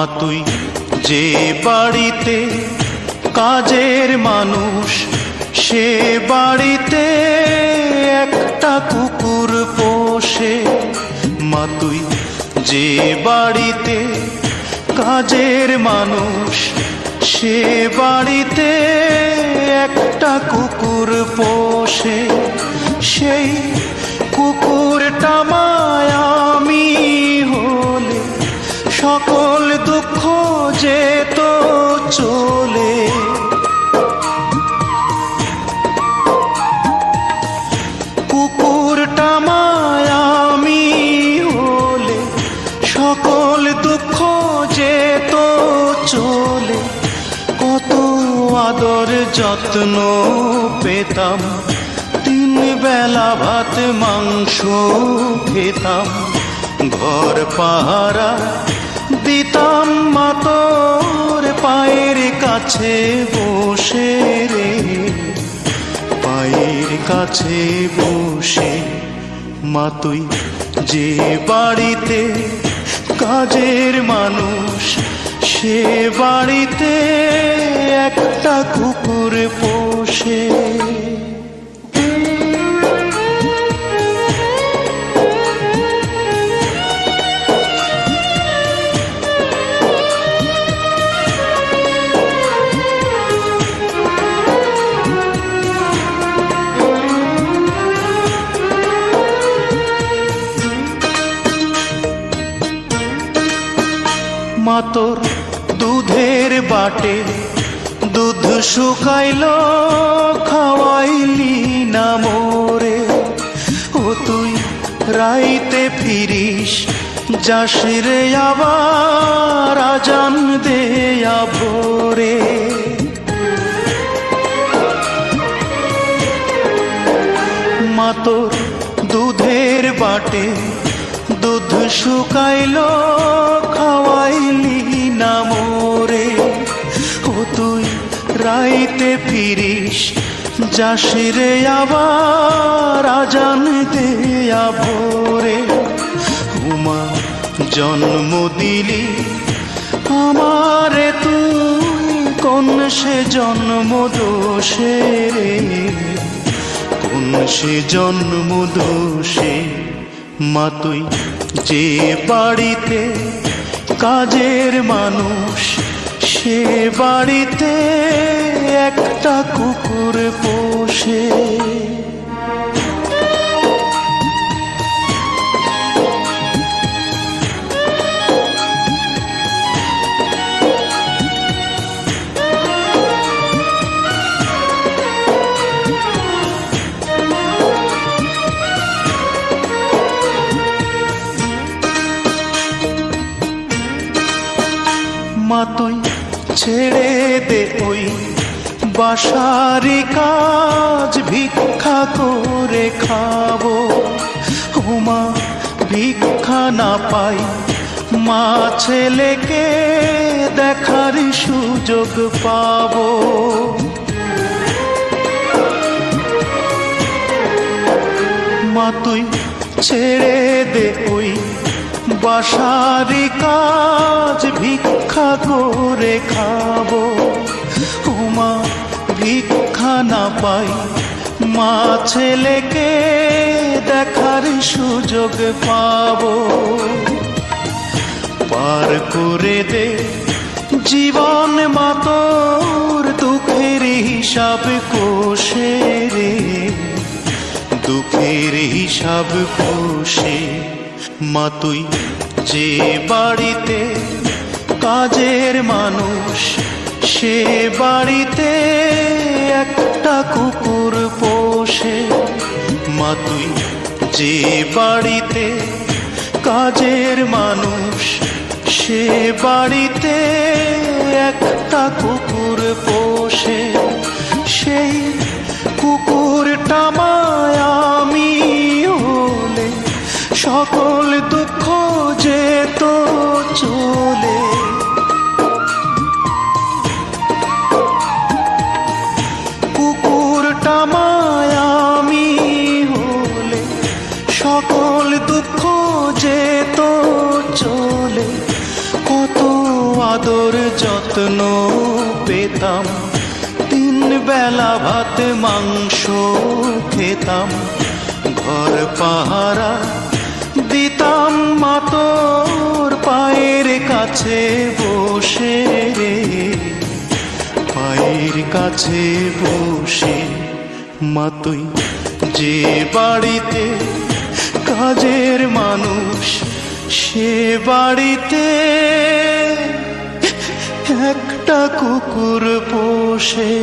মা তুই যে বাড়িতে কাজের মানুষ, সে বাড়িতে একটা কুকুর পোষে। মা তুই যে বাড়িতে কাজের মানুষ, সে বাড়িতে একটা কুকুর পোষে। সেই কুকুরটা মায়ামি হলে সকল দুঃখ যেত চলে। কুকুরটা মায়ামি হলে সকল দুঃখ যেত চলে। কত আদর যত্ন পেতাম, তিন বেলা ভাত মাংস খেতাম। ঘর পাহারা দিতাম মা তোর পায়ের কাছে বসে রে, পায়ের কাছে বসে। মা তুই যে বাড়িতে কাজের মানুষ, সে বাড়িতে একটা কুকুর পোষে। মা তোর দুধের বাটে দুধ শুকাইল, খাওয়াইলি না মোরে। ও তুই রাইতে ফিরিস, যাস রে আবার আজান দেয়া ভোরে। মা তোর দুধের বাটে দুধ শুকাইল, খাওয়াইলি না মোরে। ও তুই রাইতে ফিরিস, যাস রে আবার আজান দেয়া ভোরে। উমা জন্ম দিলি আমারে তুই, কোন সে জন্ম দোষে রে, কোন সে জন্ম দোষে। মা তুই যে বাড়িতে কাজের মানুষ, সে বাড়িতে একটা কুকুর পোষে। মা তুই ছেড়ে দে ওই বাসারি কাজ, ভিক্ষা করে খাবো। উমা ভিক্ষা না পাই, মা ছেলেকে দেখার সুযোগ পাবো। মা তুই ছেড়ে দে ওই বাসারি কাজ, ভিক্ষা করে খাবো। উমা ভিক্ষা না পাই, মা ছেলেকে দেখার সুযোগ পাবো। পার করে দে জীবন মা তোর, দুঃখের হিসাব কোষে রে, দুঃখের হিসাব কোষে। মা তুই যে বাড়িতে কাজের মানুষ, সে বাড়িতে একটা কুকুর পোষে। মা তুই যে বাড়িতে কাজের মানুষ, সে বাড়িতে একটা কুকুর পোষে। সেই কুকুরটা মায়ামি হলে সকল দুঃখ যেত চলে। কুকুরটা মায়ামি হলে সকল দুঃখ যেত চলে। কত ভাত মাংস খেতাম, ঘর পাহারা দিতাম মা তোর পায়ের কাছে বসে রে, পায়ের কাছে বসে। মা তুই যে বাড়িতে কাজের মানুষ, সে বাড়িতে একটা কুকুর পোষে।